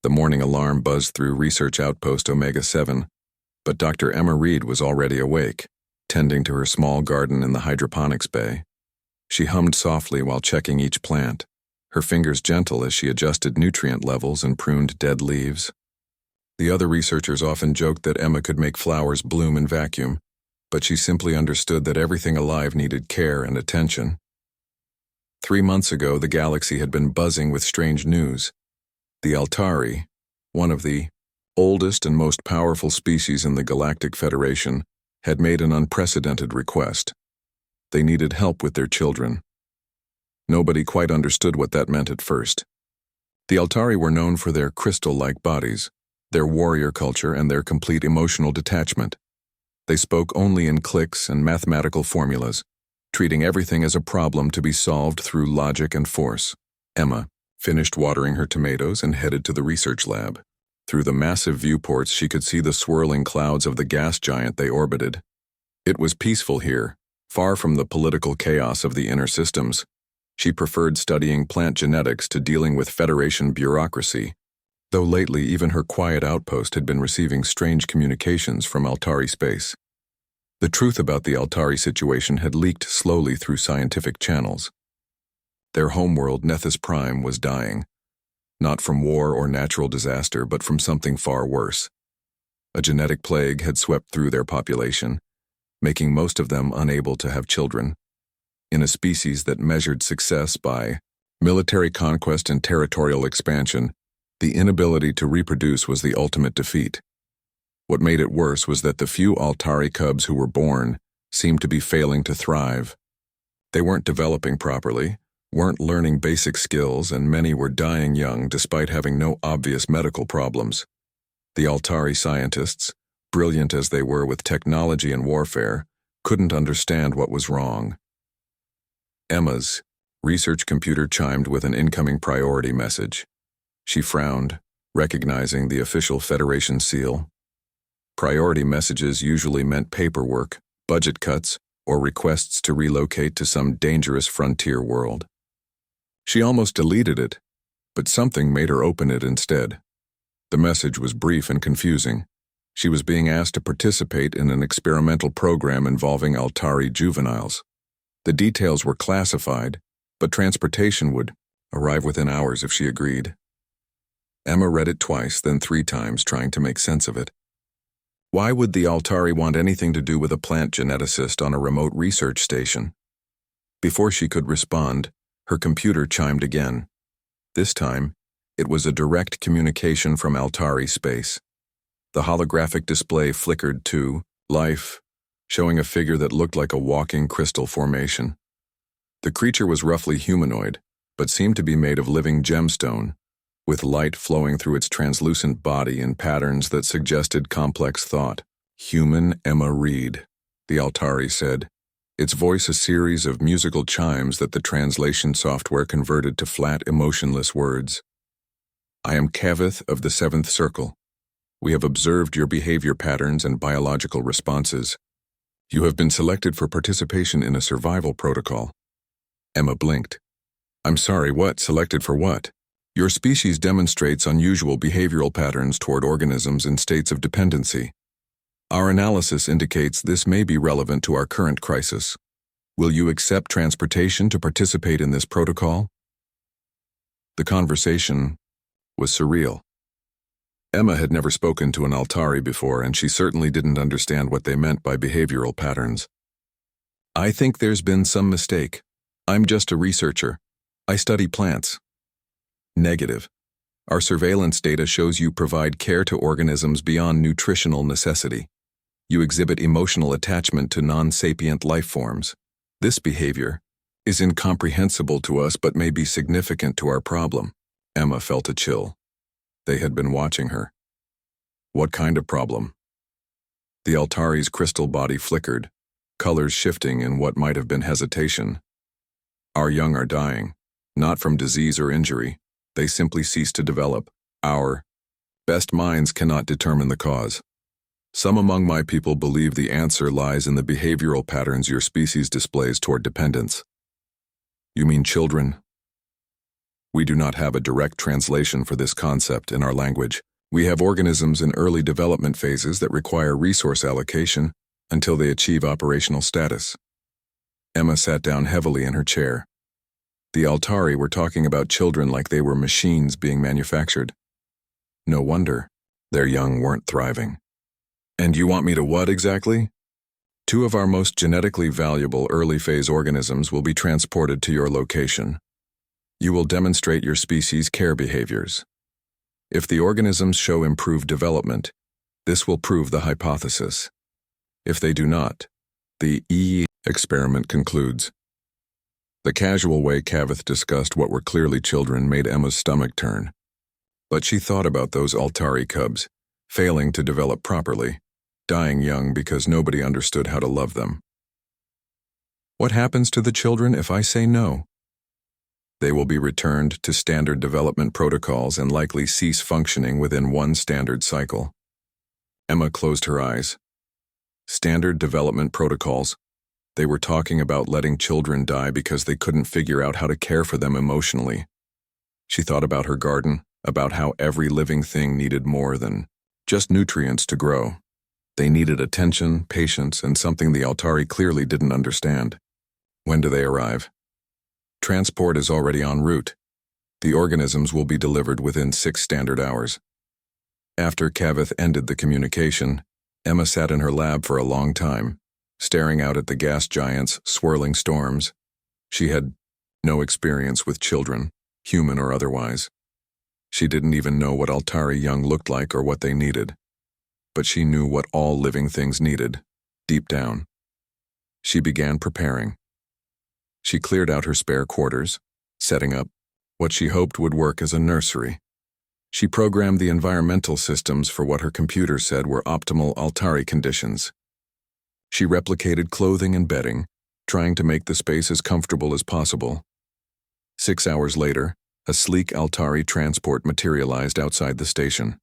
The morning alarm buzzed through Research Outpost Omega-7, but Dr. Emma Reed was already awake, tending to her small garden in the hydroponics bay. She hummed softly while checking each plant, her fingers gentle as she adjusted nutrient levels and pruned dead leaves. The other researchers often joked that Emma could make flowers bloom in vacuum, but she simply understood that everything alive needed care and attention. 3 months ago, the galaxy had been buzzing with strange news. The Altari, one of the oldest and most powerful species in the Galactic Federation, had made an unprecedented request. They needed help with their children. Nobody quite understood what that meant at first. The Altari were known for their crystal-like bodies, their warrior culture, and their complete emotional detachment. They spoke only in cliques and mathematical formulas, treating everything as a problem to be solved through logic and force. Emma finished watering her tomatoes and headed to the research lab. Through the massive viewports, she could see the swirling clouds of the gas giant they orbited. It was peaceful here, far from the political chaos of the inner systems. She preferred studying plant genetics to dealing with Federation bureaucracy, though lately even her quiet outpost had been receiving strange communications from Altari space. The truth about the Altari situation had leaked slowly through scientific channels. Their homeworld, Nethys Prime, was dying, not from war or natural disaster, but from something far worse. A genetic plague had swept through their population, making most of them unable to have children. In a species that measured success by military conquest and territorial expansion, the inability to reproduce was the ultimate defeat. What made it worse was that the few Altari cubs who were born seemed to be failing to thrive. They weren't developing properly, weren't learning basic skills, and many were dying young despite having no obvious medical problems. The Altari scientists, brilliant as they were with technology and warfare, couldn't understand what was wrong. Emma's research computer chimed with an incoming priority message. She frowned, recognizing the official Federation seal. Priority messages usually meant paperwork, budget cuts, or requests to relocate to some dangerous frontier world. She almost deleted it, but something made her open it instead. The message was brief and confusing. She was being asked to participate in an experimental program involving Altari juveniles. The details were classified, but transportation would arrive within hours if she agreed. Emma read it twice, then 3 times, trying to make sense of it. Why would the Altari want anything to do with a plant geneticist on a remote research station? Before she could respond, her computer chimed again. This time, it was a direct communication from Altari space. The holographic display flickered to life, showing a figure that looked like a walking crystal formation. The creature was roughly humanoid, but seemed to be made of living gemstone, with light flowing through its translucent body in patterns that suggested complex thought. Human Emma Reed, the Altari said, its voice a series of musical chimes that the translation software converted to flat, emotionless words. I am Kavith of the 7th Circle. We have observed your behavior patterns and biological responses. You have been selected for participation in a survival protocol. Emma blinked. I'm sorry, what? Selected for what? Your species demonstrates unusual behavioral patterns toward organisms in states of dependency. Our analysis indicates this may be relevant to our current crisis. Will you accept transportation to participate in this protocol? The conversation was surreal. Emma had never spoken to an Altari before, and she certainly didn't understand what they meant by behavioral patterns. I think there's been some mistake. I'm just a researcher. I study plants. Negative. Our surveillance data shows you provide care to organisms beyond nutritional necessity. You exhibit emotional attachment to non-sapient life forms. This behavior is incomprehensible to us but may be significant to our problem. Emma felt a chill. They had been watching her. What kind of problem? The Altari's crystal body flickered, colors shifting in what might have been hesitation. Our young are dying, not from disease or injury. They simply cease to develop. Our best minds cannot determine the cause. Some among my people believe the answer lies in the behavioral patterns your species displays toward dependence. You mean children? We do not have a direct translation for this concept in our language. We have organisms in early development phases that require resource allocation until they achieve operational status. Emma sat down heavily in her chair. The Altari were talking about children like they were machines being manufactured. No wonder their young weren't thriving. And you want me to what exactly? 2 of our most genetically valuable early-phase organisms will be transported to your location. You will demonstrate your species' care behaviors. If the organisms show improved development, this will prove the hypothesis. If they do not, the experiment concludes. The casual way Kavith discussed what were clearly children made Emma's stomach turn. But she thought about those Altari cubs, failing to develop properly, dying young because nobody understood how to love them. What happens to the children if I say no? They will be returned to standard development protocols and likely cease functioning within 1 standard cycle. Emma closed her eyes. Standard development protocols. They were talking about letting children die because they couldn't figure out how to care for them emotionally. She thought about her garden, about how every living thing needed more than just nutrients to grow. They needed attention, patience, and something the Altari clearly didn't understand. When do they arrive? Transport is already en route. The organisms will be delivered within 6 standard hours. After Kavith ended the communication, Emma sat in her lab for a long time, staring out at the gas giants' swirling storms. She had no experience with children, human or otherwise. She didn't even know what Altari young looked like or what they needed. But she knew what all living things needed, deep down. She began preparing. She cleared out her spare quarters, setting up what she hoped would work as a nursery. She programmed the environmental systems for what her computer said were optimal Altari conditions. She replicated clothing and bedding, trying to make the space as comfortable as possible. 6 hours later, a sleek Altari transport materialized outside the station.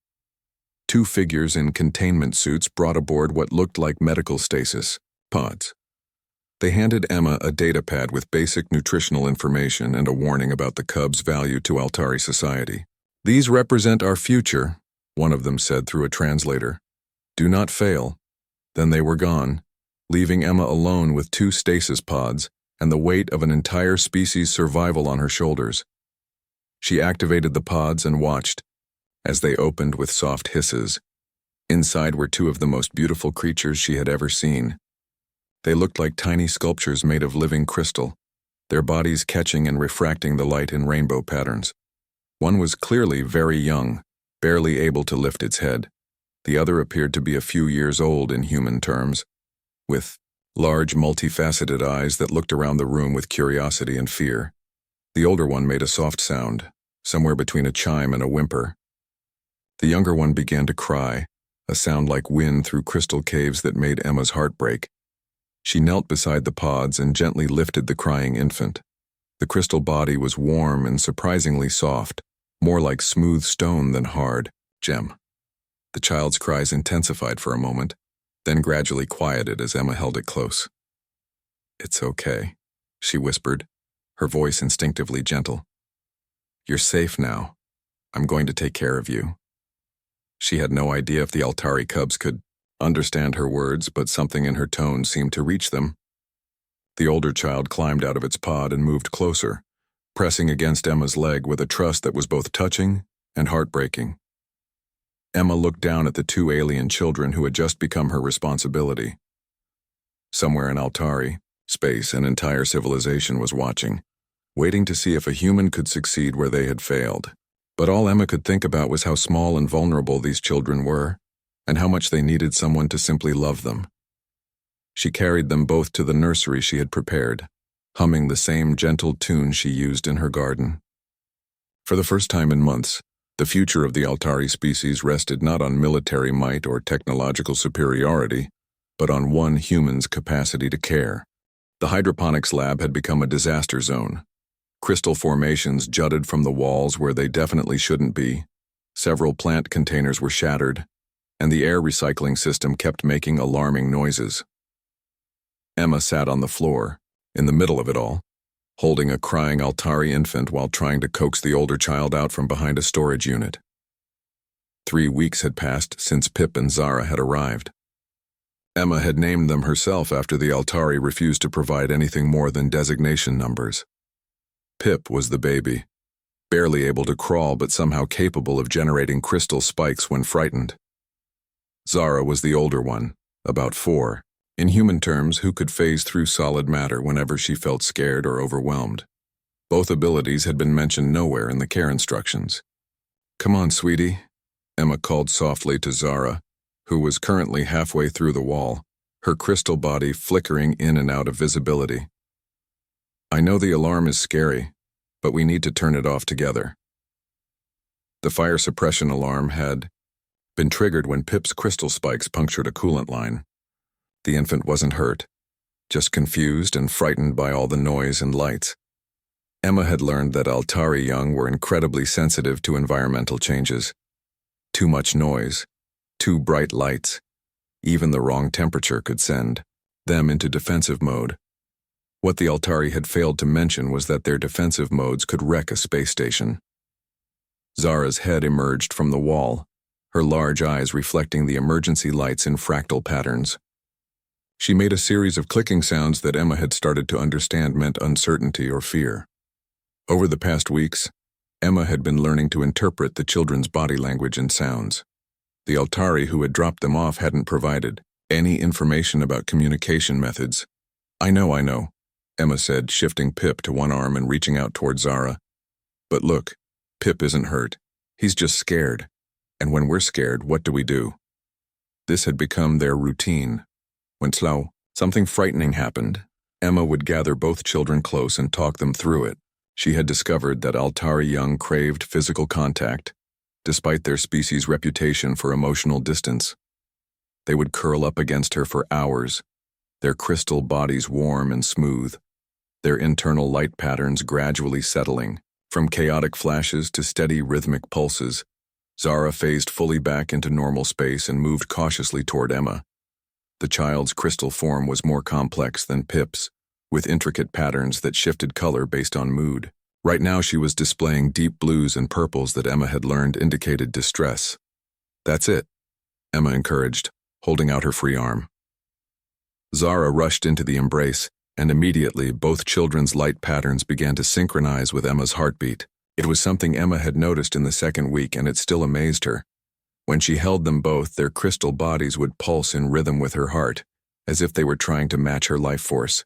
2 figures in containment suits brought aboard what looked like medical stasis pods. They handed Emma a data pad with basic nutritional information and a warning about the cubs' value to Altari society. "These represent our future," one of them said through a translator. "Do not fail." Then they were gone, leaving Emma alone with 2 stasis pods and the weight of an entire species' survival on her shoulders. She activated the pods and watched as they opened with soft hisses. Inside were 2 of the most beautiful creatures she had ever seen. They looked like tiny sculptures made of living crystal, their bodies catching and refracting the light in rainbow patterns. One was clearly very young, barely able to lift its head. The other appeared to be a few years old in human terms, with large, multifaceted eyes that looked around the room with curiosity and fear. The older one made a soft sound, somewhere between a chime and a whimper. The younger one began to cry, a sound like wind through crystal caves that made Emma's heart break. She knelt beside the pods and gently lifted the crying infant. The crystal body was warm and surprisingly soft, more like smooth stone than hard gem. The child's cries intensified for a moment, then gradually quieted as Emma held it close. "It's okay," she whispered, her voice instinctively gentle. "You're safe now. I'm going to take care of you." She had no idea if the Altari cubs could understand her words, but something in her tone seemed to reach them. The older child climbed out of its pod and moved closer, pressing against Emma's leg with a trust that was both touching and heartbreaking. Emma looked down at the 2 alien children who had just become her responsibility. Somewhere in Altari, space, an entire civilization was watching, waiting to see if a human could succeed where they had failed. But all Emma could think about was how small and vulnerable these children were, and how much they needed someone to simply love them. She carried them both to the nursery she had prepared, humming the same gentle tune she used in her garden. For the first time in months, the future of the Altari species rested not on military might or technological superiority, but on one human's capacity to care. The hydroponics lab had become a disaster zone. Crystal formations jutted from the walls where they definitely shouldn't be. Several plant containers were shattered, and the air recycling system kept making alarming noises. Emma sat on the floor, in the middle of it all, holding a crying Altari infant while trying to coax the older child out from behind a storage unit. 3 weeks had passed since Pip and Zara had arrived. Emma had named them herself after the Altari refused to provide anything more than designation numbers. Pip was the baby, barely able to crawl but somehow capable of generating crystal spikes when frightened. Zara was the older one, about 4, in human terms who could phase through solid matter whenever she felt scared or overwhelmed. Both abilities had been mentioned nowhere in the care instructions. "Come on, sweetie," Emma called softly to Zara, who was currently halfway through the wall, her crystal body flickering in and out of visibility. "I know the alarm is scary, but we need to turn it off together." The fire suppression alarm had been triggered when Pip's crystal spikes punctured a coolant line. The infant wasn't hurt, just confused and frightened by all the noise and lights. Emma had learned that Altari young were incredibly sensitive to environmental changes. Too much noise, too bright lights, even the wrong temperature could send them into defensive mode. What the Altari had failed to mention was that their defensive modes could wreck a space station. Zara's head emerged from the wall, her large eyes reflecting the emergency lights in fractal patterns. She made a series of clicking sounds that Emma had started to understand meant uncertainty or fear. Over the past weeks, Emma had been learning to interpret the children's body language and sounds. The Altari who had dropped them off hadn't provided any information about communication methods. I know, Emma said, shifting Pip to one arm and reaching out toward Zara. "But look, Pip isn't hurt. He's just scared. And when we're scared, what do?" This had become their routine. When something frightening happened, Emma would gather both children close and talk them through it. She had discovered that Altari young craved physical contact, despite their species' reputation for emotional distance. They would curl up against her for hours, their crystal bodies warm and smooth, their internal light patterns gradually settling. From chaotic flashes to steady rhythmic pulses, Zara phased fully back into normal space and moved cautiously toward Emma. The child's crystal form was more complex than Pip's, with intricate patterns that shifted color based on mood. Right now she was displaying deep blues and purples that Emma had learned indicated distress. "That's it," Emma encouraged, holding out her free arm. Zara rushed into the embrace, and immediately both children's light patterns began to synchronize with Emma's heartbeat. It was something Emma had noticed in the second week, and it still amazed her. When she held them both, their crystal bodies would pulse in rhythm with her heart, as if they were trying to match her life force.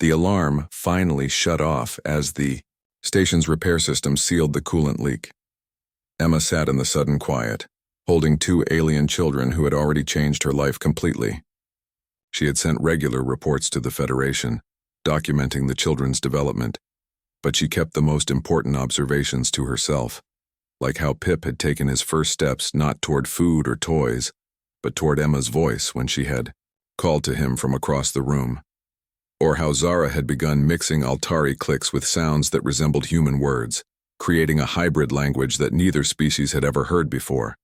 The alarm finally shut off as the station's repair system sealed the coolant leak. Emma sat in the sudden quiet, holding 2 alien children who had already changed her life completely. She had sent regular reports to the Federation, documenting the children's development, but she kept the most important observations to herself, like how Pip had taken his first steps not toward food or toys, but toward Emma's voice when she had called to him from across the room, or how Zara had begun mixing Altari clicks with sounds that resembled human words, creating a hybrid language that neither species had ever heard before.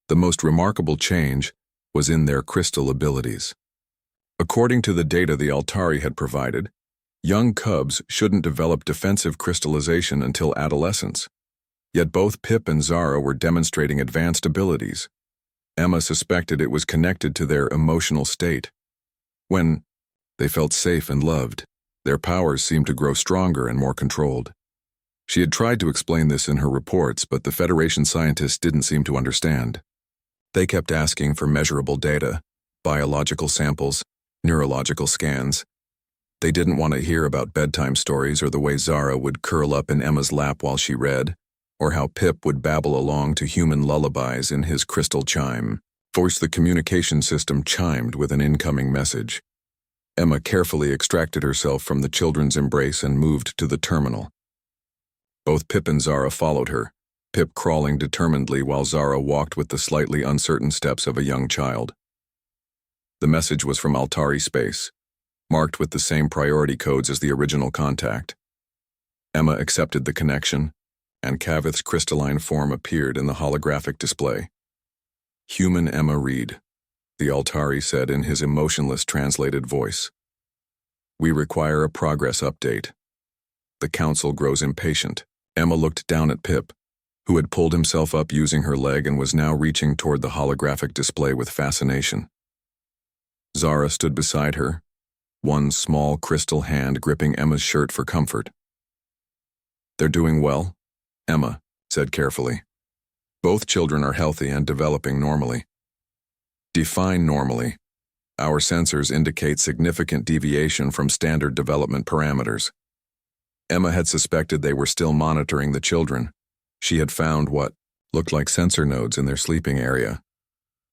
The most remarkable change was in their crystal abilities. According to the data the Altari had provided, young cubs shouldn't develop defensive crystallization until adolescence. Yet both Pip and Zara were demonstrating advanced abilities. Emma suspected it was connected to their emotional state. When they felt safe and loved, their powers seemed to grow stronger and more controlled. She had tried to explain this in her reports, but the Federation scientists didn't seem to understand. They kept asking for measurable data, biological samples, neurological scans. They didn't want to hear about bedtime stories or the way Zara would curl up in Emma's lap while she read, or how Pip would babble along to human lullabies in his crystal chime. The communication system chimed with an incoming message. Emma carefully extracted herself from the children's embrace and moved to the terminal. Both Pip and Zara followed her, Pip crawling determinedly while Zara walked with the slightly uncertain steps of a young child. The message was from Altari space, marked with the same priority codes as the original contact. Emma accepted the connection, and Kavith's crystalline form appeared in the holographic display. "Human Emma Reed," the Altari said in his emotionless translated voice. "We require a progress update. The council grows impatient. Emma looked down at Pip, who had pulled himself up using her leg and was now reaching toward the holographic display with fascination. Zara stood beside her, one small crystal hand gripping Emma's shirt for comfort. "They're doing well," Emma said carefully. "Both children are healthy and developing normally." "Define normally." "Our sensors indicate significant deviation from standard development parameters." Emma had suspected they were still monitoring the children. She had found what looked like sensor nodes in their sleeping area.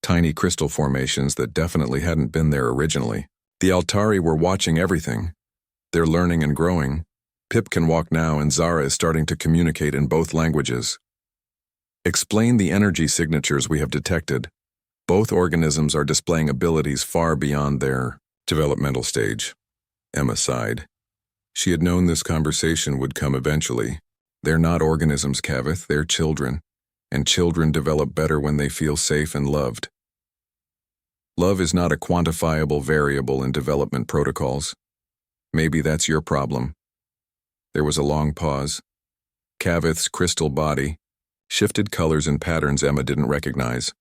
Tiny crystal formations that definitely hadn't been there originally. The Altari were watching everything. They're learning and growing. Pip can walk now and Zara is starting to communicate in both languages. "Explain the energy signatures we have detected. Both organisms are displaying abilities far beyond their developmental stage." Emma sighed. She had known this conversation would come eventually. They're not organisms, Kavith, they're children. And children develop better when they feel safe and loved. Love is not a quantifiable variable in development protocols. Maybe that's your problem. There was a long pause. Kavith's crystal body shifted colors and patterns Emma didn't recognize.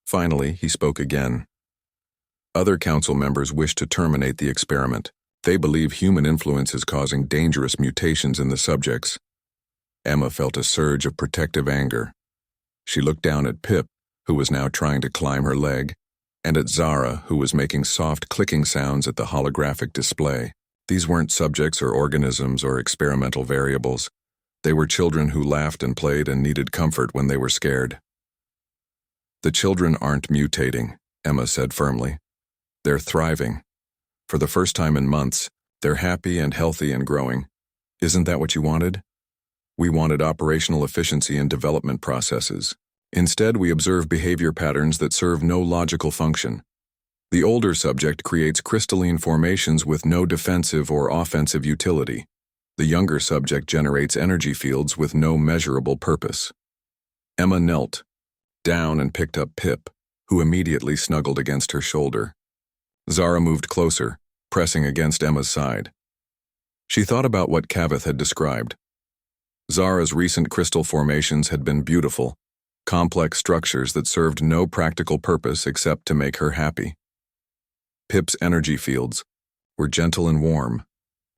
Finally, he spoke again. "Other council members wish to terminate the experiment. They believe human influence is causing dangerous mutations in the subjects." Emma felt a surge of protective anger. She looked down at Pip, who was now trying to climb her leg, and at Zara, who was making soft clicking sounds at the holographic display. These weren't subjects or organisms or experimental variables. They were children who laughed and played and needed comfort when they were scared. "The children aren't mutating," Emma said firmly. "They're thriving. For the first time in months, they're happy and healthy and growing. Isn't that what you wanted? We wanted operational efficiency in development processes. Instead, we observe behavior patterns that serve no logical function. The older subject creates crystalline formations with no defensive or offensive utility. The younger subject generates energy fields with no measurable purpose." Emma knelt down and picked up Pip, who immediately snuggled against her shoulder. Zara moved closer, pressing against Emma's side. She thought about what Kavith had described. Zara's recent crystal formations had been beautiful, complex structures that served no practical purpose except to make her happy. Pip's energy fields were gentle and warm,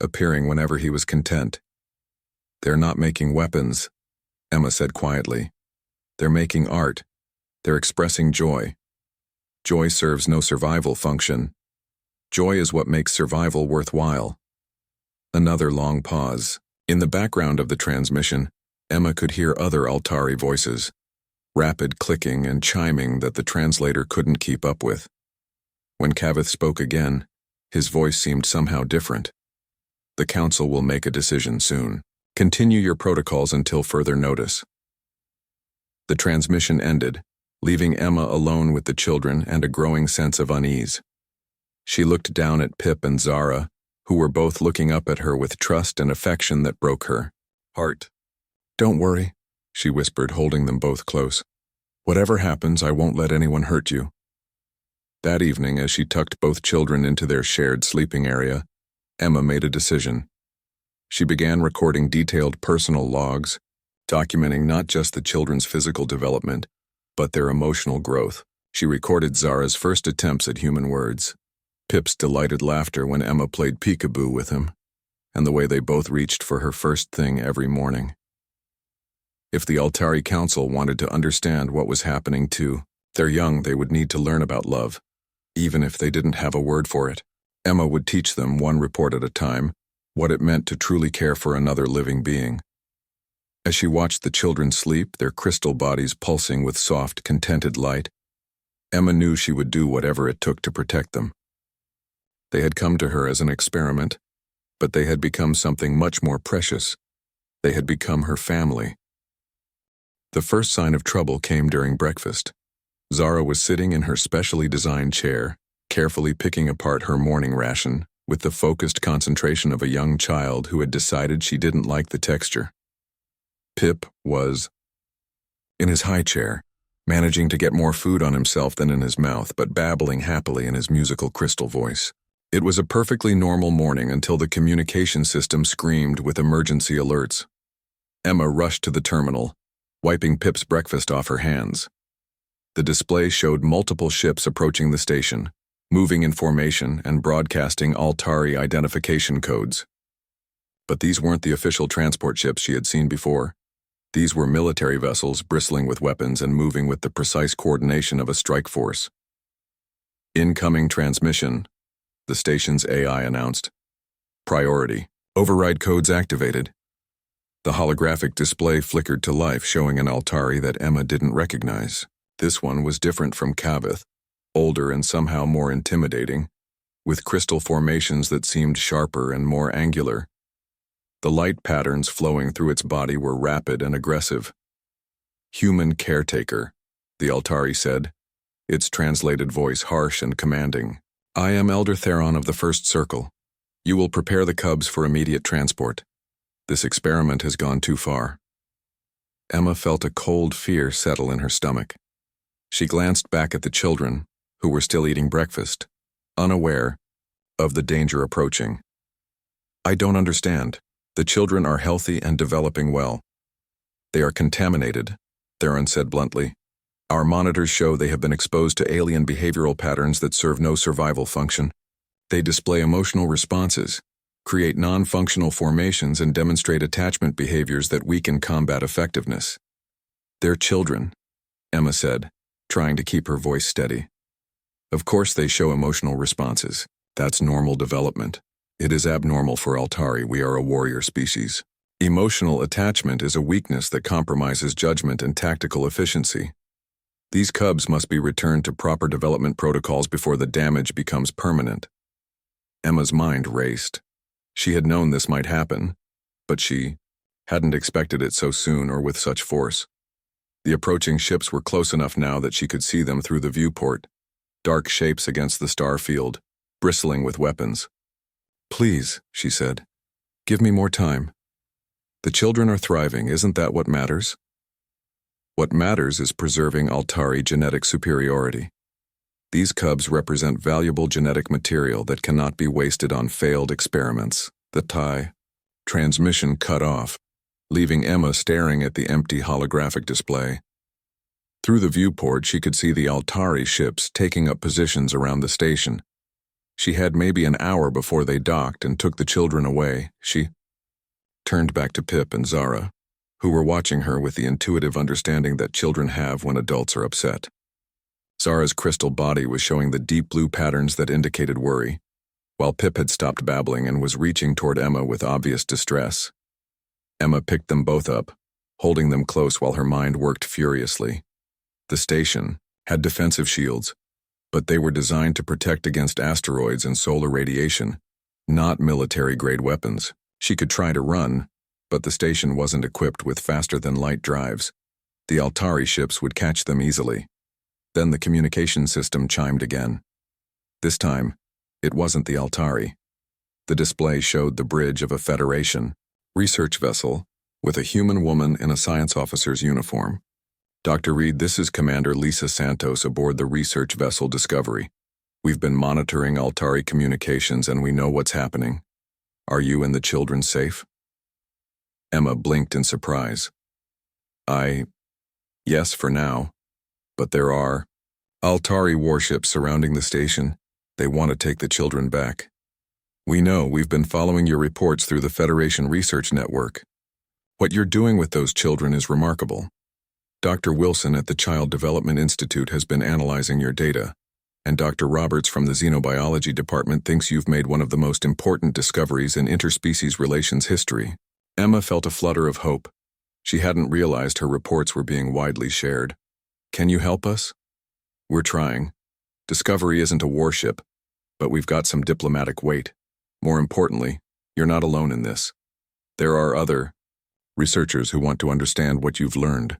appearing whenever he was content. "They're not making weapons," Emma said quietly. "They're making art. They're expressing joy. Joy serves no survival function. Joy is what makes survival worthwhile." Another long pause. In the background of the transmission, Emma could hear other Altari voices, rapid clicking and chiming that the translator couldn't keep up with. When Kavith spoke again, his voice seemed somehow different. "The council will make a decision soon. Continue your protocols until further notice." The transmission ended, leaving Emma alone with the children and a growing sense of unease. She looked down at Pip and Zara, who were both looking up at her with trust and affection that broke her heart. "Don't worry," she whispered, holding them both close. "Whatever happens, I won't let anyone hurt you." That evening, as she tucked both children into their shared sleeping area, Emma made a decision. She began recording detailed personal logs, documenting not just the children's physical development, but their emotional growth. She recorded Zara's first attempts at human words, Pip's delighted laughter when Emma played peekaboo with him, and the way they both reached for her first thing every morning. If the Altari Council wanted to understand what was happening to their young, they would need to learn about love, even if they didn't have a word for it. Emma would teach them, one report at a time, what it meant to truly care for another living being. As she watched the children sleep, their crystal bodies pulsing with soft, contented light, Emma knew she would do whatever it took to protect them. They had come to her as an experiment, but they had become something much more precious. They had become her family. The first sign of trouble came during breakfast. Zara was sitting in her specially designed chair, carefully picking apart her morning ration, with the focused concentration of a young child who had decided she didn't like the texture. Pip was in his high chair, managing to get more food on himself than in his mouth, but babbling happily in his musical crystal voice. It was a perfectly normal morning until the communication system screamed with emergency alerts. Emma rushed to the terminal, wiping Pip's breakfast off her hands. The display showed multiple ships approaching the station, moving in formation and broadcasting Altari identification codes. But these weren't the official transport ships she had seen before. These were military vessels bristling with weapons and moving with the precise coordination of a strike force. Incoming transmission, the station's AI announced. Priority. Override codes activated. The holographic display flickered to life, showing an Altari that Emma didn't recognize. This one was different from Kavith, older and somehow more intimidating, with crystal formations that seemed sharper and more angular. The light patterns flowing through its body were rapid and aggressive. Human caretaker, the Altari said, its translated voice harsh and commanding. I am Elder Theron of the First Circle. You will prepare the cubs for immediate transport. This experiment has gone too far. Emma felt a cold fear settle in her stomach. She glanced back at the children, who were still eating breakfast, unaware of the danger approaching. I don't understand. The children are healthy and developing well. They are contaminated, Theron said bluntly. Our monitors show they have been exposed to alien behavioral patterns that serve no survival function. They display emotional responses, create non-functional formations, and demonstrate attachment behaviors that weaken combat effectiveness. They're children, Emma said, trying to keep her voice steady. Of course they show emotional responses. That's normal development. It is abnormal for Altari. We are a warrior species. Emotional attachment is a weakness that compromises judgment and tactical efficiency. These cubs must be returned to proper development protocols before the damage becomes permanent. Emma's mind raced. She had known this might happen, but she hadn't expected it so soon or with such force. The approaching ships were close enough now that she could see them through the viewport, dark shapes against the star field, bristling with weapons. Please, she said, give me more time. The children are thriving, isn't that what matters? What matters is preserving Altari genetic superiority. These cubs represent valuable genetic material that cannot be wasted on failed experiments. The transmission cut off, leaving Emma staring at the empty holographic display. Through the viewport, she could see the Altari ships taking up positions around the station. She had maybe an hour before they docked and took the children away. She turned back to Pip and Zara, who were watching her with the intuitive understanding that children have when adults are upset. Zara's crystal body was showing the deep blue patterns that indicated worry, while Pip had stopped babbling and was reaching toward Emma with obvious distress. Emma picked them both up, holding them close while her mind worked furiously. The station had defensive shields, but they were designed to protect against asteroids and solar radiation, not military-grade weapons. She could try to run, but the station wasn't equipped with faster-than-light drives. The Altari ships would catch them easily. Then the communication system chimed again. This time, it wasn't the Altari. The display showed the bridge of a Federation research vessel with a human woman in a science officer's uniform. Dr. Reed, this is Commander Lisa Santos aboard the research vessel Discovery. We've been monitoring Altari communications and we know what's happening. Are you and the children safe? Emma blinked in surprise. Yes, for now. But there are Altari warships surrounding the station. They want to take the children back. We know. We've been following your reports through the Federation Research Network. What you're doing with those children is remarkable. Dr. Wilson at the Child Development Institute has been analyzing your data, and Dr. Roberts from the Xenobiology Department thinks you've made one of the most important discoveries in interspecies relations history. Emma felt a flutter of hope. She hadn't realized her reports were being widely shared. Can you help us? We're trying. Discovery isn't a warship, but we've got some diplomatic weight. More importantly, you're not alone in this. There are other researchers who want to understand what you've learned.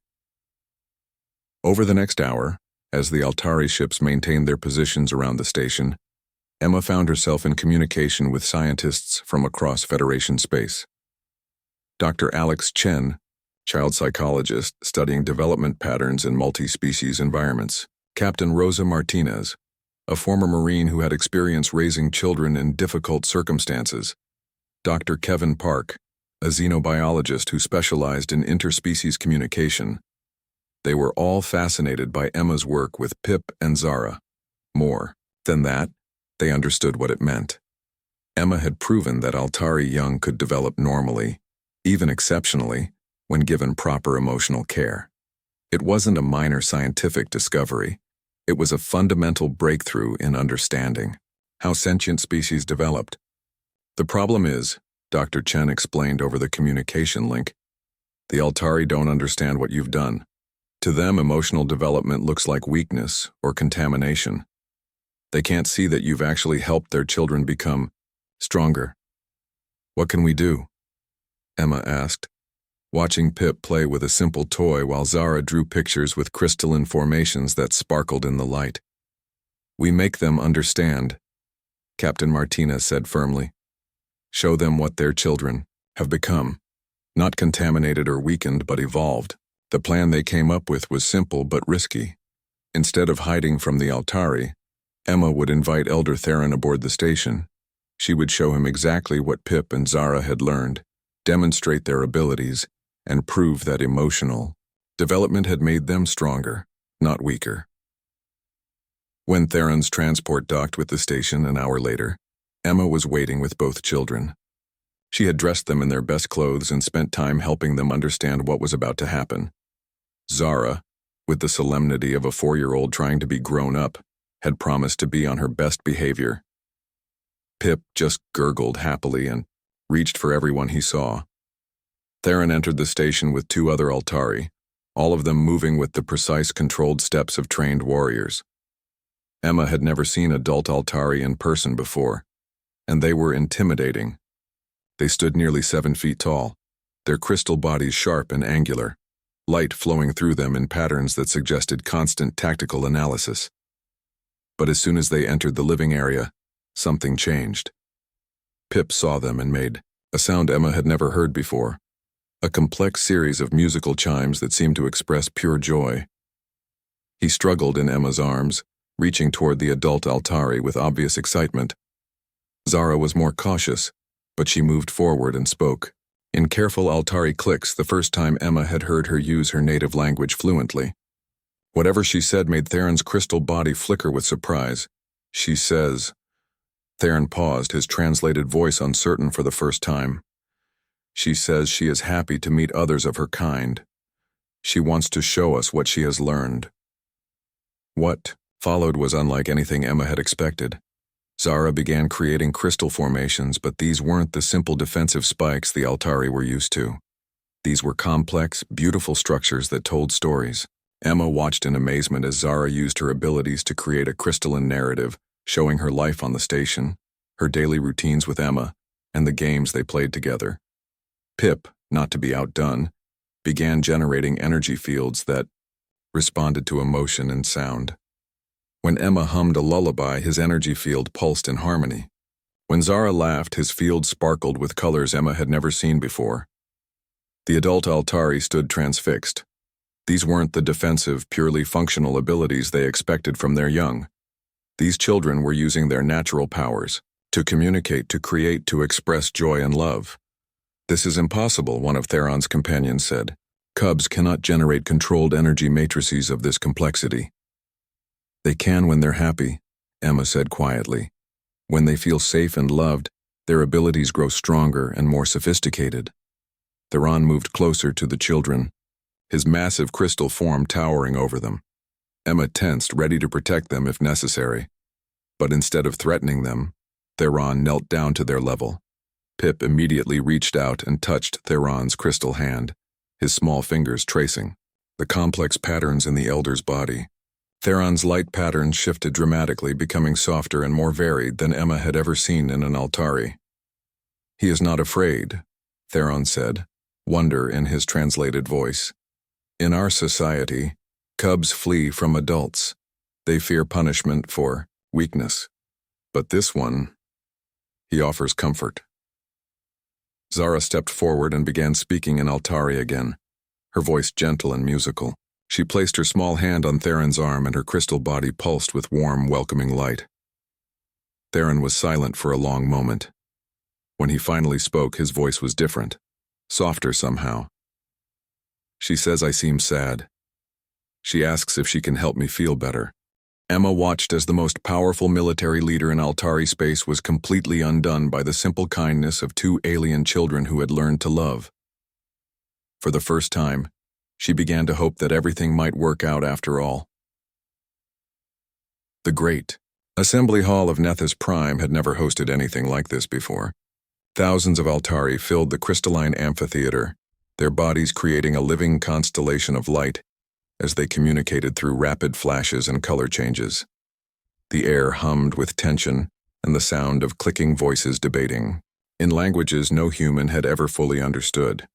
Over the next hour, as the Altari ships maintained their positions around the station, Emma found herself in communication with scientists from across Federation space. Dr. Alex Chen, child psychologist studying development patterns in multi-species environments. Captain Rosa Martinez, a former Marine who had experience raising children in difficult circumstances. Dr. Kevin Park, a xenobiologist who specialized in interspecies communication. They were all fascinated by Emma's work with Pip and Zara. More than that, they understood what it meant. Emma had proven that Altari young could develop normally, even exceptionally, when given proper emotional care. It wasn't a minor scientific discovery. It was a fundamental breakthrough in understanding how sentient species developed. The problem is, Dr. Chen explained over the communication link, the Altari don't understand what you've done. To them, emotional development looks like weakness or contamination. They can't see that you've actually helped their children become stronger. What can we do? Emma asked, watching Pip play with a simple toy while Zara drew pictures with crystalline formations that sparkled in the light. We make them understand, Captain Martinez said firmly. Show them what their children have become, not contaminated or weakened but evolved. The plan they came up with was simple but risky. Instead of hiding from the Altari, Emma would invite Elder Theron aboard the station. She would show him exactly what Pip and Zara had learned, demonstrate their abilities, and prove that emotional development had made them stronger, not weaker. When Theron's transport docked with the station an hour later, Emma was waiting with both children. She had dressed them in their best clothes and spent time helping them understand what was about to happen. Zara, with the solemnity of a 4-year-old trying to be grown up, had promised to be on her best behavior. Pip just gurgled happily and reached for everyone he saw. Theron entered the station with 2 other Altari, all of them moving with the precise controlled steps of trained warriors. Emma had never seen adult Altari in person before, and they were intimidating. They stood nearly 7 feet tall, their crystal bodies sharp and angular, light flowing through them in patterns that suggested constant tactical analysis. But as soon as they entered the living area, something changed. Pip saw them and made a sound Emma had never heard before, a complex series of musical chimes that seemed to express pure joy. He struggled in Emma's arms, reaching toward the adult Altari with obvious excitement. Zara was more cautious, but she moved forward and spoke, in careful Altari clicks the first time Emma had heard her use her native language fluently. Whatever she said made Theron's crystal body flicker with surprise. She says. Theron paused, his translated voice uncertain for the first time. She says she is happy to meet others of her kind. She wants to show us what she has learned. What followed was unlike anything Emma had expected. Zara began creating crystal formations, but these weren't the simple defensive spikes the Altari were used to. These were complex, beautiful structures that told stories. Emma watched in amazement as Zara used her abilities to create a crystalline narrative, showing her life on the station, her daily routines with Emma, and the games they played together. Pip, not to be outdone, began generating energy fields that responded to emotion and sound. When Emma hummed a lullaby, his energy field pulsed in harmony. When Zara laughed, his field sparkled with colors Emma had never seen before. The adult Altari stood transfixed. These weren't the defensive, purely functional abilities they expected from their young. These children were using their natural powers to communicate, to create, to express joy and love. This is impossible, one of Theron's companions said. Cubs cannot generate controlled energy matrices of this complexity. They can when they're happy, Emma said quietly. When they feel safe and loved, their abilities grow stronger and more sophisticated. Theron moved closer to the children, his massive crystal form towering over them. Emma tensed, ready to protect them if necessary. But instead of threatening them, Theron knelt down to their level. Pip immediately reached out and touched Theron's crystal hand, his small fingers tracing the complex patterns in the elder's body. Theron's light patterns shifted dramatically, becoming softer and more varied than Emma had ever seen in an Altari. He is not afraid, Theron said, wonder in his translated voice. In our society, cubs flee from adults. They fear punishment for weakness. But this one, he offers comfort. Zara stepped forward and began speaking in Altari again, her voice gentle and musical. She placed her small hand on Theron's arm and her crystal body pulsed with warm, welcoming light. Theron was silent for a long moment. When he finally spoke, his voice was different, softer somehow. She says I seem sad. She asks if she can help me feel better. Emma watched as the most powerful military leader in Altari space was completely undone by the simple kindness of two alien children who had learned to love. For the first time, she began to hope that everything might work out after all. The great Assembly Hall of Nethys Prime had never hosted anything like this before. Thousands of Altari filled the crystalline amphitheater, their bodies creating a living constellation of light as they communicated through rapid flashes and color changes. The air hummed with tension and the sound of clicking voices debating, in languages no human had ever fully understood.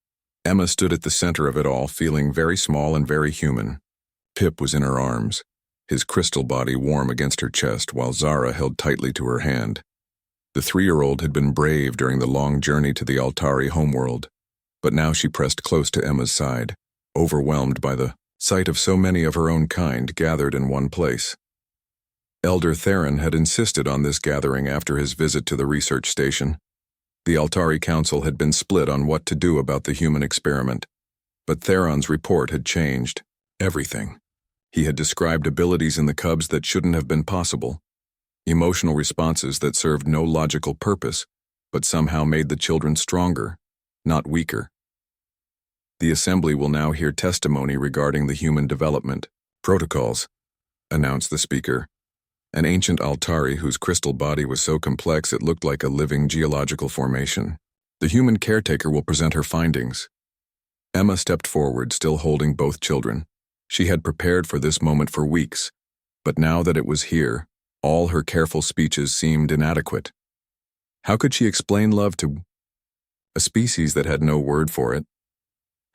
Emma stood at the center of it all, feeling very small and very human. Pip was in her arms, his crystal body warm against her chest, while Zara held tightly to her hand. The 3-year-old had been brave during the long journey to the Altari homeworld, but now she pressed close to Emma's side, overwhelmed by the sight of so many of her own kind gathered in one place. Elder Theron had insisted on this gathering after his visit to the research station. The Altari Council had been split on what to do about the human experiment, but Theron's report had changed everything. He had described abilities in the cubs that shouldn't have been possible, emotional responses that served no logical purpose, but somehow made the children stronger, not weaker. The Assembly will now hear testimony regarding the human development protocols, announced the speaker, an ancient Altari whose crystal body was so complex it looked like a living geological formation. The human caretaker will present her findings. Emma stepped forward, still holding both children. She had prepared for this moment for weeks, but now that it was here, all her careful speeches seemed inadequate. How could she explain love to a species that had no word for it?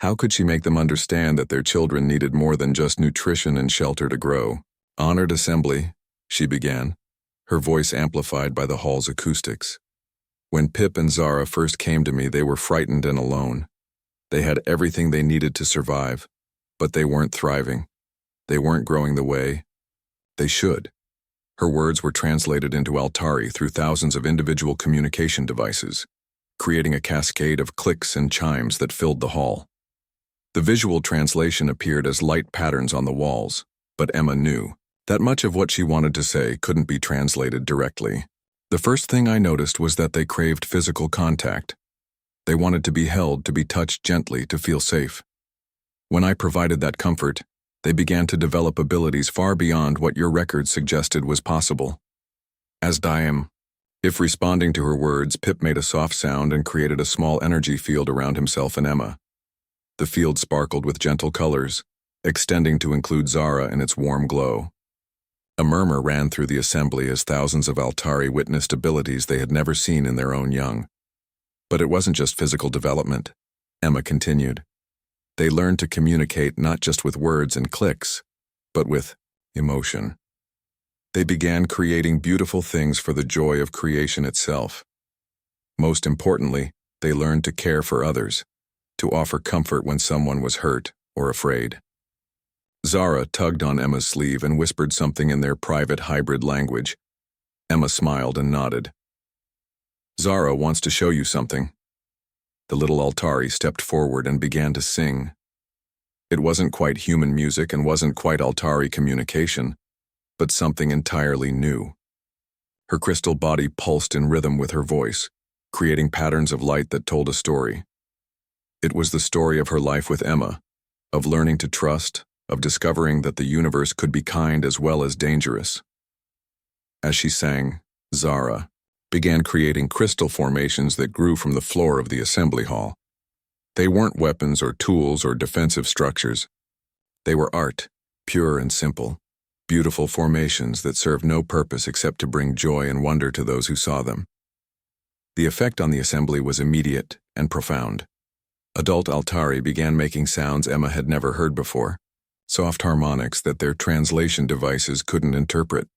How could she make them understand that their children needed more than just nutrition and shelter to grow? Honored Assembly, she began, her voice amplified by the hall's acoustics. When Pip and Zara first came to me, they were frightened and alone. They had everything they needed to survive, but they weren't thriving. They weren't growing the way they should. Her words were translated into Altari through thousands of individual communication devices, creating a cascade of clicks and chimes that filled the hall. The visual translation appeared as light patterns on the walls, but Emma knew that much of what she wanted to say couldn't be translated directly. The first thing I noticed was that they craved physical contact. They wanted to be held, to be touched gently, to feel safe. When I provided that comfort, they began to develop abilities far beyond what your records suggested was possible. As Diam, if responding to her words, Pip made a soft sound and created a small energy field around himself and Emma. The field sparkled with gentle colors, extending to include Zara in its warm glow. A murmur ran through the assembly as thousands of Altari witnessed abilities they had never seen in their own young. But it wasn't just physical development, Emma continued. They learned to communicate not just with words and clicks, but with emotion. They began creating beautiful things for the joy of creation itself. Most importantly, they learned to care for others, to offer comfort when someone was hurt or afraid. Zara tugged on Emma's sleeve and whispered something in their private hybrid language. Emma smiled and nodded. Zara wants to show you something. The little Altari stepped forward and began to sing. It wasn't quite human music and wasn't quite Altari communication, but something entirely new. Her crystal body pulsed in rhythm with her voice, creating patterns of light that told a story. It was the story of her life with Emma, of learning to trust, of discovering that the universe could be kind as well as dangerous. As she sang, Zara began creating crystal formations that grew from the floor of the assembly hall. They weren't weapons or tools or defensive structures. They were art, pure and simple, beautiful formations that served no purpose except to bring joy and wonder to those who saw them. The effect on the assembly was immediate and profound. Adult Altari began making sounds Emma had never heard before, soft harmonics that their translation devices couldn't interpret.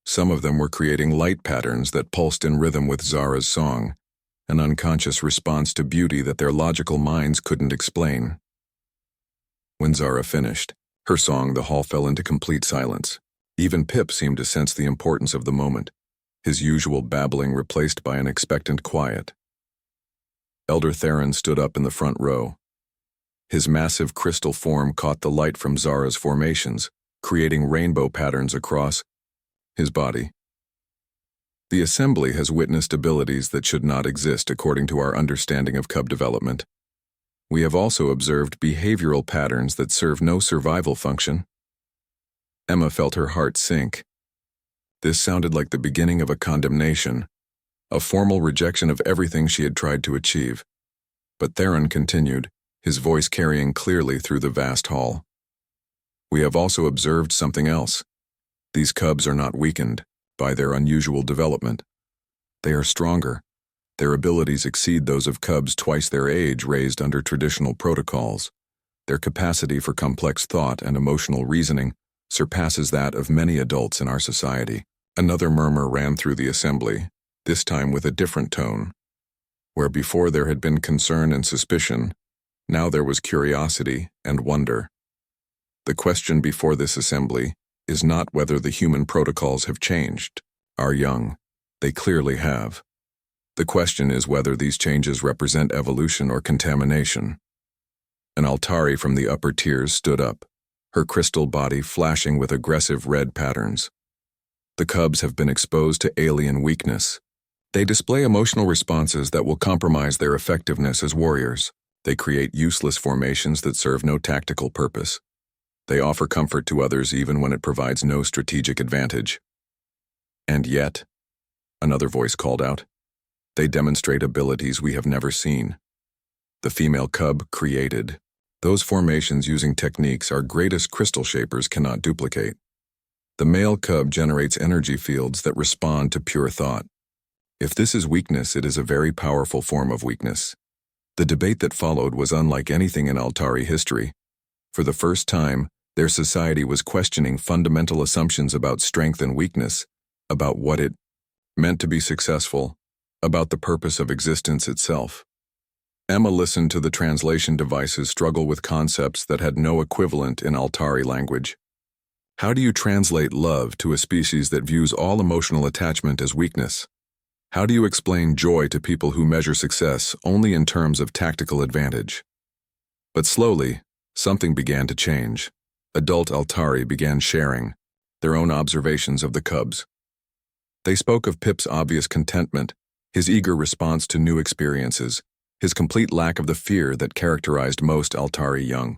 Some of them were creating light patterns that pulsed in rhythm with Zara's song, an unconscious response to beauty that their logical minds couldn't explain. When Zara finished, Her song, the hall fell into complete silence. Even Pip seemed to sense the importance of the moment, his usual babbling replaced by an expectant quiet. Elder Theron stood up in the front row. His massive crystal form caught the light from Zara's formations, creating rainbow patterns across his body. The assembly has witnessed abilities that should not exist according to our understanding of cub development. We have also observed behavioral patterns that serve no survival function. Emma felt her heart sink. This sounded like the beginning of a condemnation, a formal rejection of everything she had tried to achieve. But Theron continued, his voice carrying clearly through the vast hall. We have also observed something else. These cubs are not weakened by their unusual development. They are stronger. Their abilities exceed those of cubs twice their age raised under traditional protocols. Their capacity for complex thought and emotional reasoning surpasses that of many adults in our society. Another murmur ran through the assembly, this time with a different tone. Where before there had been concern and suspicion, now there was curiosity and wonder. The question before this assembly is not whether the human protocols have changed. Our young, they clearly have. The question is whether these changes represent evolution or contamination. An Altari from the upper tiers stood up, her crystal body flashing with aggressive red patterns. The cubs have been exposed to alien weakness. They display emotional responses that will compromise their effectiveness as warriors. They create useless formations that serve no tactical purpose. They offer comfort to others even when it provides no strategic advantage. And yet, another voice called out, they demonstrate abilities we have never seen. The female cub created those formations using techniques our greatest crystal shapers cannot duplicate. The male cub generates energy fields that respond to pure thought. If this is weakness, it is a very powerful form of weakness. The debate that followed was unlike anything in Altari history. For the first time, their society was questioning fundamental assumptions about strength and weakness, about what it meant to be successful, about the purpose of existence itself. Emma listened to the translation devices struggle with concepts that had no equivalent in Altari language. How do you translate love to a species that views all emotional attachment as weakness? How do you explain joy to people who measure success only in terms of tactical advantage? But slowly, something began to change. Adult Altari began sharing their own observations of the cubs. They spoke of Pip's obvious contentment, his eager response to new experiences, his complete lack of the fear that characterized most Altari young.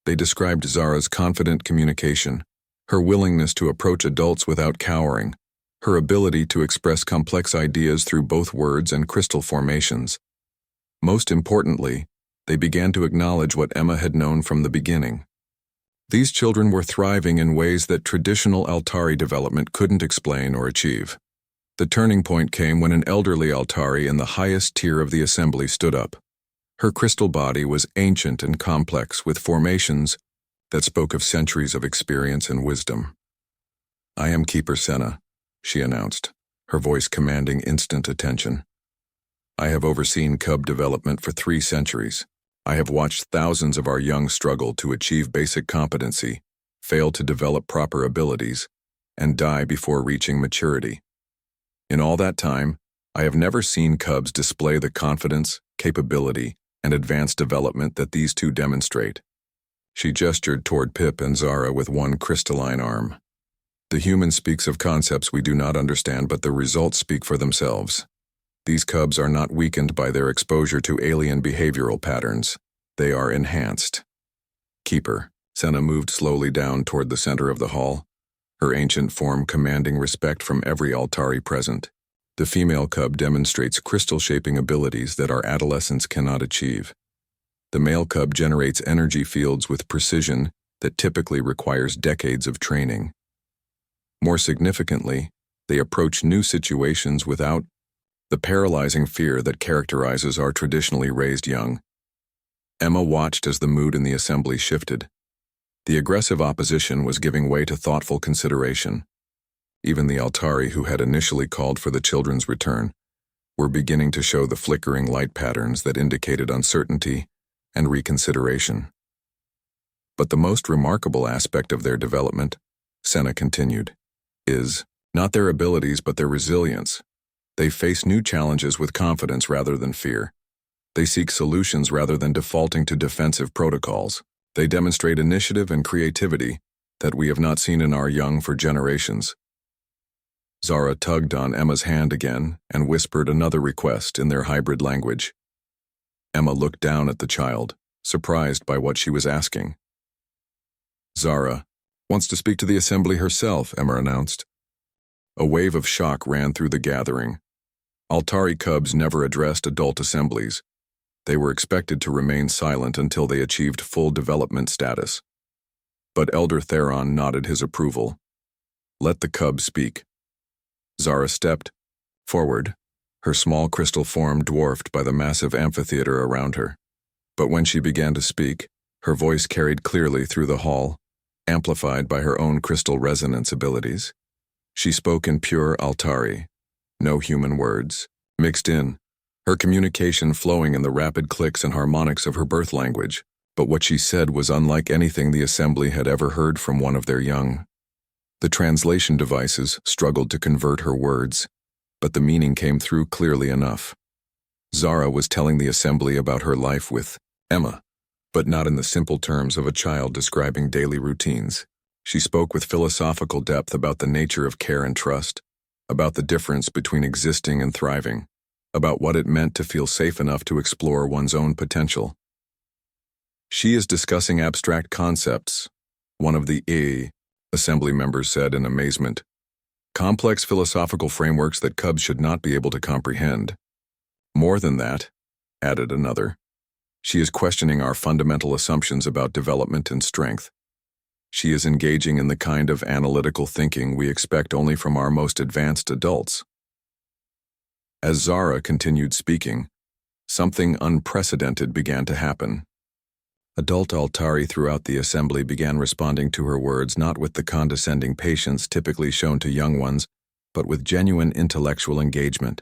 They described Zara's confident communication, her willingness to approach adults without cowering, her ability to express complex ideas through both words and crystal formations. Most importantly, they began to acknowledge what Emma had known from the beginning. These children were thriving in ways that traditional Altari development couldn't explain or achieve. The turning point came when an elderly Altari in the highest tier of the assembly stood up. Her crystal body was ancient and complex with formations that spoke of centuries of experience and wisdom. "I am Keeper Senna," she announced, her voice commanding instant attention. "I have overseen cub development for 3 centuries. I have watched thousands of our young struggle to achieve basic competency, fail to develop proper abilities, and die before reaching maturity. In all that time, I have never seen cubs display the confidence, capability, and advanced development that these two demonstrate." She gestured toward Pip and Zara with one crystalline arm. "The human speaks of concepts we do not understand, but the results speak for themselves. These cubs are not weakened by their exposure to alien behavioral patterns. They are enhanced." "Keeper." Senna moved slowly down toward the center of the hall, her ancient form commanding respect from every Altari present. "The female cub demonstrates crystal-shaping abilities that our adolescents cannot achieve. The male cub generates energy fields with precision that typically requires decades of training. More significantly, they approach new situations without the paralyzing fear that characterizes our traditionally raised young." Emma watched as the mood in the assembly shifted. The aggressive opposition was giving way to thoughtful consideration. Even the Altari who had initially called for the children's return were beginning to show the flickering light patterns that indicated uncertainty and reconsideration. But the most remarkable aspect of their development, Senna continued, is not their abilities but their resilience. They face new challenges with confidence rather than fear. They seek solutions rather than defaulting to defensive protocols. They demonstrate initiative and creativity that we have not seen in our young for generations. Zara tugged on Emma's hand again and whispered another request in their hybrid language. Emma looked down at the child, surprised by what she was asking. Zara wants to speak to the assembly herself, Emma announced. A wave of shock ran through the gathering. Altari cubs never addressed adult assemblies. They were expected to remain silent until they achieved full development status. But Elder Theron nodded his approval. Let the cub speak. Zara stepped forward, her small crystal form dwarfed by the massive amphitheater around her. But when she began to speak, her voice carried clearly through the hall, amplified by her own crystal resonance abilities. She spoke in pure Altari, no human words, mixed in, her communication flowing in the rapid clicks and harmonics of her birth language. But what she said was unlike anything the assembly had ever heard from one of their young. The translation devices struggled to convert her words, but the meaning came through clearly enough. Zara was telling the assembly about her life with Emma, but not in the simple terms of a child describing daily routines. She spoke with philosophical depth about the nature of care and trust, about the difference between existing and thriving, about what it meant to feel safe enough to explore one's own potential. She is discussing abstract concepts, one of the assembly members said in amazement. Complex philosophical frameworks that cubs should not be able to comprehend. More than that, added another, she is questioning our fundamental assumptions about development and strength. She is engaging in the kind of analytical thinking we expect only from our most advanced adults. As Zara continued speaking, something unprecedented began to happen. Adult Altari throughout the assembly began responding to her words not with the condescending patience typically shown to young ones, but with genuine intellectual engagement.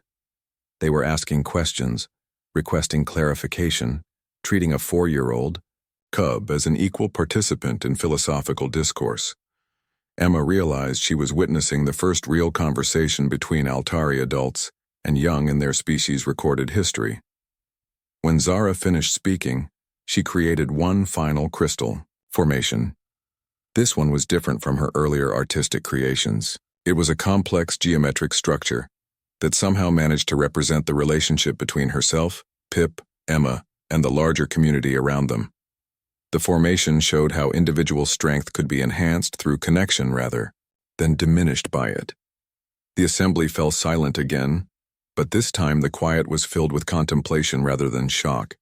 They were asking questions, requesting clarification, treating a 4-year-old cub as an equal participant in philosophical discourse. Emma realized she was witnessing the first real conversation between Altari adults and young in their species' recorded history. When Zara finished speaking, she created one final crystal formation. This one was different from her earlier artistic creations. It was a complex geometric structure that somehow managed to represent the relationship between herself, Pip, Emma, and the larger community around them. The formation showed how individual strength could be enhanced through connection rather than diminished by it. The assembly fell silent again, but this time the quiet was filled with contemplation rather than shock.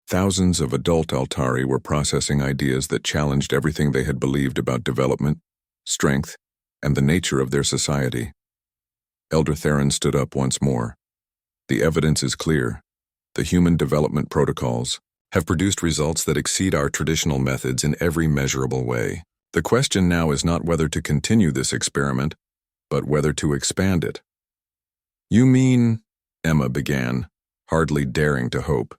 Thousands of adult Altari were processing ideas that challenged everything they had believed about development, strength, and the nature of their society. Elder Theron stood up once more. The evidence is clear. The human development protocols have produced results that exceed our traditional methods in every measurable way. The question now is not whether to continue this experiment, but whether to expand it. You mean, Emma began, hardly daring to hope.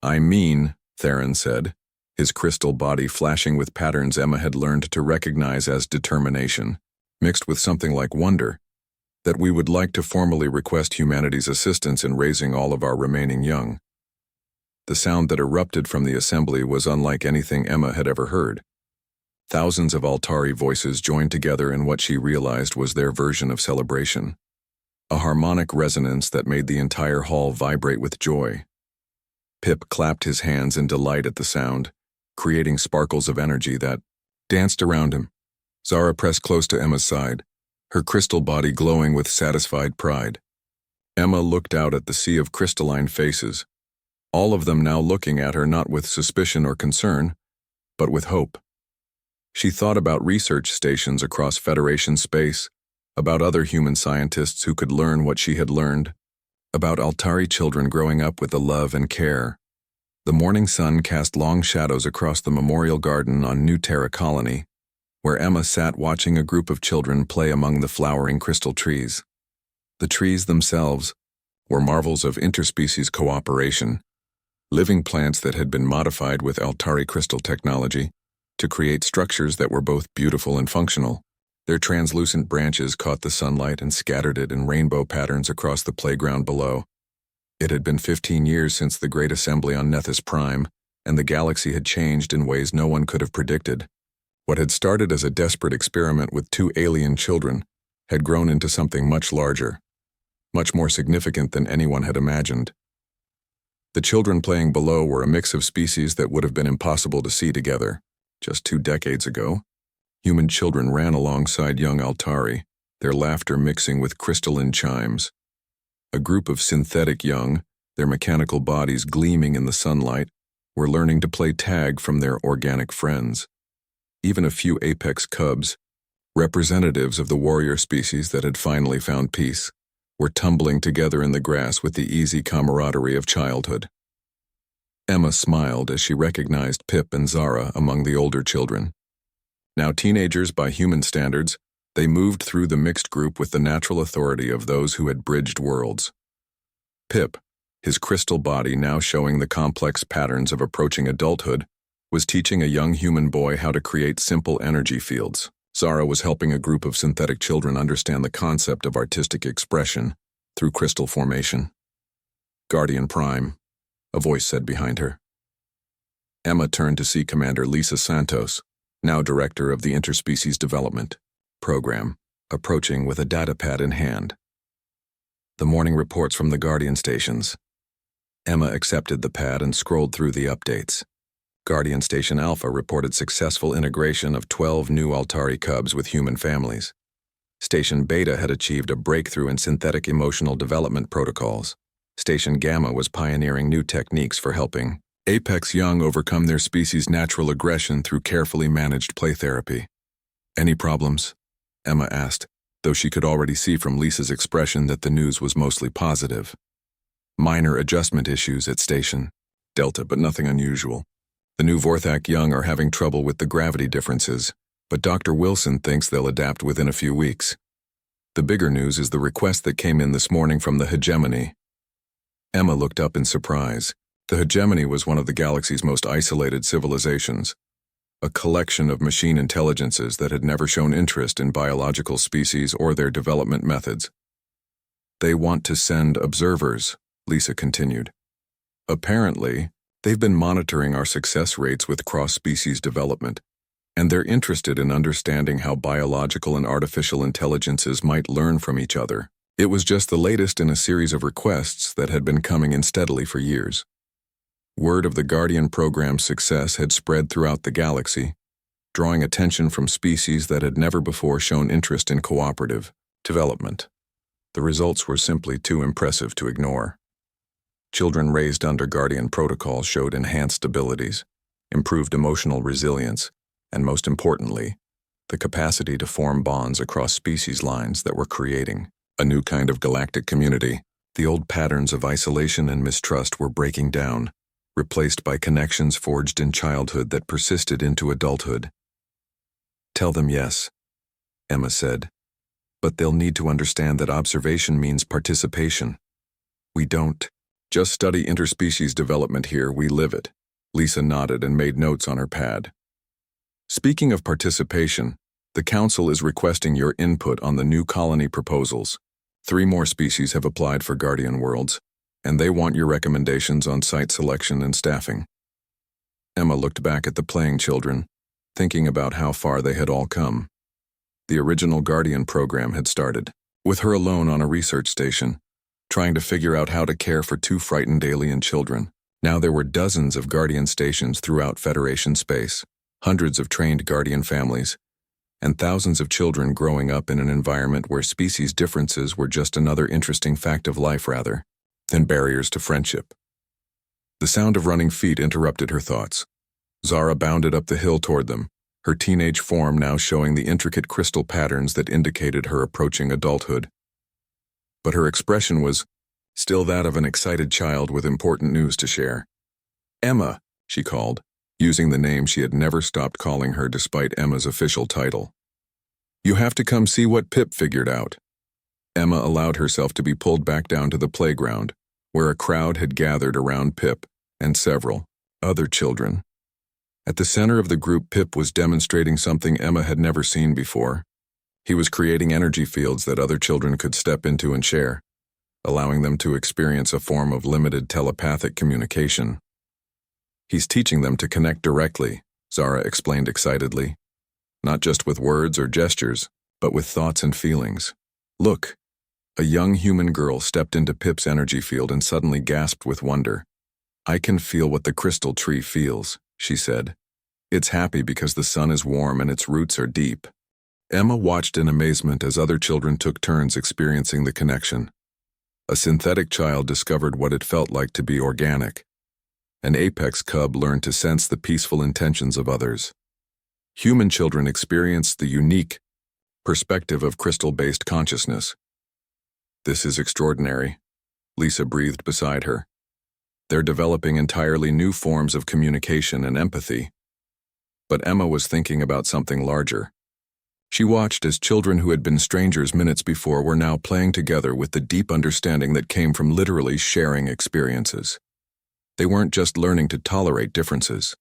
I mean, Theron said, his crystal body flashing with patterns Emma had learned to recognize as determination, mixed with something like wonder, that we would like to formally request humanity's assistance in raising all of our remaining young. The sound that erupted from the assembly was unlike anything Emma had ever heard. Thousands of Altari voices joined together in what she realized was their version of celebration. A harmonic resonance that made the entire hall vibrate with joy. Pip clapped his hands in delight at the sound, creating sparkles of energy that danced around him. Zara pressed close to Emma's side, her crystal body glowing with satisfied pride. Emma looked out at the sea of crystalline faces, all of them now looking at her not with suspicion or concern, but with hope. She thought about research stations across Federation space, about other human scientists who could learn what she had learned, about Altari children growing up with the love and care. The morning sun cast long shadows across the memorial garden on New Terra Colony, where Emma sat watching a group of children play among the flowering crystal trees. The trees themselves were marvels of interspecies cooperation, living plants that had been modified with Altari crystal technology, to create structures that were both beautiful and functional. Their translucent branches caught the sunlight and scattered it in rainbow patterns across the playground below. It had been 15 years since the Great Assembly on Nethys Prime, and the galaxy had changed in ways no one could have predicted. What had started as a desperate experiment with two alien children had grown into something much larger, much more significant than anyone had imagined. The children playing below were a mix of species that would have been impossible to see together. Just 2 decades ago, human children ran alongside young Altari, their laughter mixing with crystalline chimes. A group of synthetic young, their mechanical bodies gleaming in the sunlight, were learning to play tag from their organic friends. Even a few apex cubs, representatives of the warrior species that had finally found peace, were tumbling together in the grass with the easy camaraderie of childhood. Emma smiled as she recognized Pip and Zara among the older children. Now teenagers by human standards, they moved through the mixed group with the natural authority of those who had bridged worlds. Pip, his crystal body now showing the complex patterns of approaching adulthood, was teaching a young human boy how to create simple energy fields. Zara was helping a group of synthetic children understand the concept of artistic expression through crystal formation. Guardian Prime, a voice said behind her. Emma turned to see Commander Lisa Santos, now director of the Interspecies Development Program, approaching with a datapad in hand. The morning reports from the Guardian stations. Emma accepted the pad and scrolled through the updates. Guardian Station Alpha reported successful integration of 12 new Altari cubs with human families. Station Beta had achieved a breakthrough in synthetic emotional development protocols. Station Gamma was pioneering new techniques for helping Apex young overcome their species' natural aggression through carefully managed play therapy. Any problems? Emma asked, though she could already see from Lisa's expression that the news was mostly positive. Minor adjustment issues at Station Delta, but nothing unusual. The new Vorthak young are having trouble with the gravity differences, but Dr. Wilson thinks they'll adapt within a few weeks. The bigger news is the request that came in this morning from the Hegemony. Emma looked up in surprise. The Hegemony was one of the galaxy's most isolated civilizations, a collection of machine intelligences that had never shown interest in biological species or their development methods. They want to send observers, Lisa continued. Apparently, they've been monitoring our success rates with cross-species development, and they're interested in understanding how biological and artificial intelligences might learn from each other. It was just the latest in a series of requests that had been coming in steadily for years. Word of the Guardian program's success had spread throughout the galaxy, drawing attention from species that had never before shown interest in cooperative development. The results were simply too impressive to ignore. Children raised under Guardian protocol showed enhanced abilities, improved emotional resilience, and most importantly, the capacity to form bonds across species lines that were creating a new kind of galactic community. The old patterns of isolation and mistrust were breaking down, replaced by connections forged in childhood that persisted into adulthood. Tell them yes, Emma said, but they'll need to understand that observation means participation. We don't just study interspecies development here, we live it. Lisa nodded and made notes on her pad. Speaking of participation, the Council is requesting your input on the new colony proposals. 3 more species have applied for Guardian Worlds, and they want your recommendations on site selection and staffing. Emma looked back at the playing children, thinking about how far they had all come. The original Guardian program had started, with her alone on a research station, trying to figure out how to care for 2 frightened alien children. Now there were dozens of Guardian stations throughout Federation space, hundreds of trained Guardian families, and thousands of children growing up in an environment where species differences were just another interesting fact of life rather than barriers to friendship. The sound of running feet interrupted her thoughts. Zara bounded up the hill toward them, her teenage form now showing the intricate crystal patterns that indicated her approaching adulthood. But her expression was still that of an excited child with important news to share. Emma, she called, using the name she had never stopped calling her despite Emma's official title. You have to come see what Pip figured out. Emma allowed herself to be pulled back down to the playground, where a crowd had gathered around Pip and several other children. At the center of the group, Pip was demonstrating something Emma had never seen before. He was creating energy fields that other children could step into and share, allowing them to experience a form of limited telepathic communication. He's teaching them to connect directly, Zara explained excitedly. Not just with words or gestures, but with thoughts and feelings. Look, a young human girl stepped into Pip's energy field and suddenly gasped with wonder. I can feel what the crystal tree feels, she said. It's happy because the sun is warm and its roots are deep. Emma watched in amazement as other children took turns experiencing the connection. A synthetic child discovered what it felt like to be organic. An apex cub learned to sense the peaceful intentions of others. Human children experienced the unique perspective of crystal-based consciousness. This is extraordinary, Lisa breathed beside her. They're developing entirely new forms of communication and empathy. But Emma was thinking about something larger. She watched as children who had been strangers minutes before were now playing together with the deep understanding that came from literally sharing experiences. They weren't just learning to tolerate differences.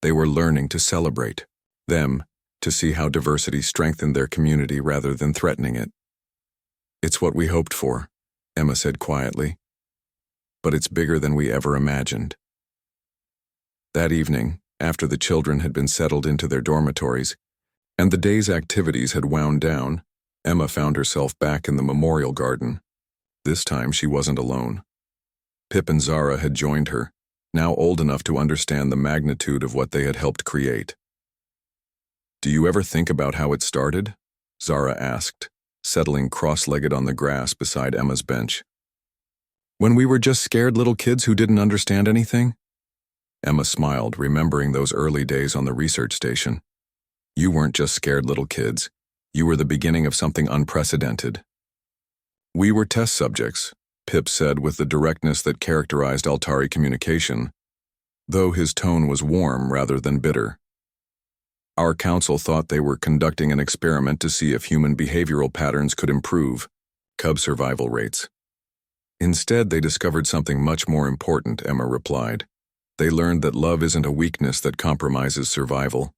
They were learning to celebrate them, to see how diversity strengthened their community rather than threatening it. It's what we hoped for, Emma said quietly. But it's bigger than we ever imagined. That evening, after the children had been settled into their dormitories, and the day's activities had wound down, Emma found herself back in the memorial garden. This time she wasn't alone. Pip and Zara had joined her, now old enough to understand the magnitude of what they had helped create. Do you ever think about how it started? Zara asked, settling cross-legged on the grass beside Emma's bench. When we were just scared little kids who didn't understand anything? Emma smiled, remembering those early days on the research station. You weren't just scared little kids. You were the beginning of something unprecedented. We were test subjects, Pip said with the directness that characterized Altari communication, though his tone was warm rather than bitter. Our council thought they were conducting an experiment to see if human behavioral patterns could improve cub survival rates. Instead, they discovered something much more important, Emma replied. They learned that love isn't a weakness that compromises survival.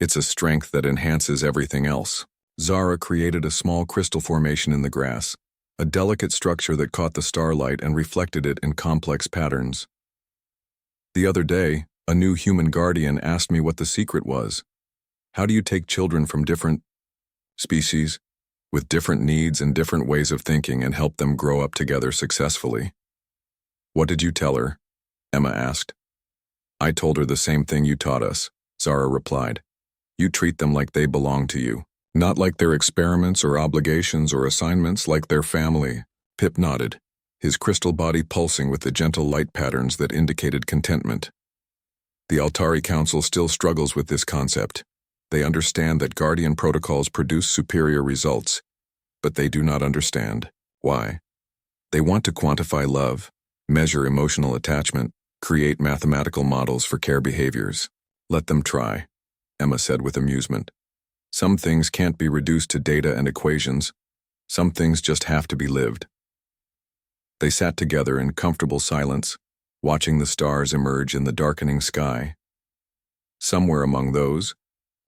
It's a strength that enhances everything else. Zara created a small crystal formation in the grass, a delicate structure that caught the starlight and reflected it in complex patterns. The other day, a new human guardian asked me what the secret was. How do you take children from different species, with different needs and different ways of thinking, and help them grow up together successfully? What did you tell her? Emma asked. I told her the same thing you taught us, Zara replied. You treat them like they belong to you, not like they're experiments or obligations or assignments, like their family. Pip nodded, his crystal body pulsing with the gentle light patterns that indicated contentment. The Altari Council still struggles with this concept. They understand that Guardian protocols produce superior results, but they do not understand why. They want to quantify love, measure emotional attachment, create mathematical models for care behaviors. Let them try, Emma said with amusement. Some things can't be reduced to data and equations. Some things just have to be lived. They sat together in comfortable silence, watching the stars emerge in the darkening sky. Somewhere among those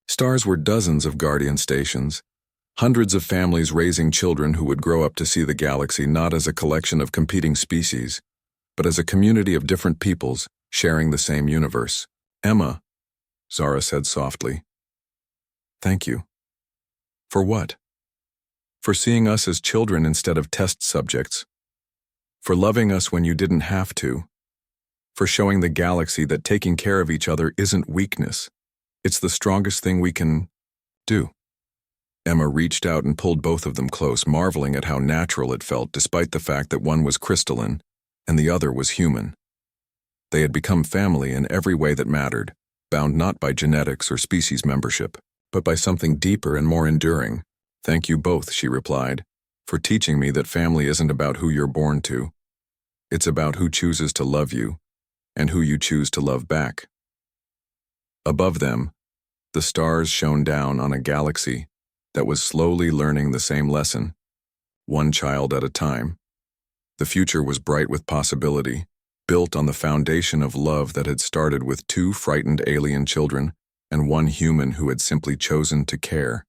stars were dozens of Guardian stations, hundreds of families raising children who would grow up to see the galaxy not as a collection of competing species, but as a community of different peoples sharing the same universe. Emma, Zara said softly. Thank you. For what? For seeing us as children instead of test subjects. For loving us when you didn't have to. For showing the galaxy that taking care of each other isn't weakness. It's the strongest thing we can do. Emma reached out and pulled both of them close, marveling at how natural it felt despite the fact that one was crystalline and the other was human. They had become family in every way that mattered, bound not by genetics or species membership, but by something deeper and more enduring. Thank you both, she replied, for teaching me that family isn't about who you're born to. It's about who chooses to love you and who you choose to love back. Above them, the stars shone down on a galaxy that was slowly learning the same lesson, one child at a time. The future was bright with possibility, built on the foundation of love that had started with two frightened alien children and one human who had simply chosen to care.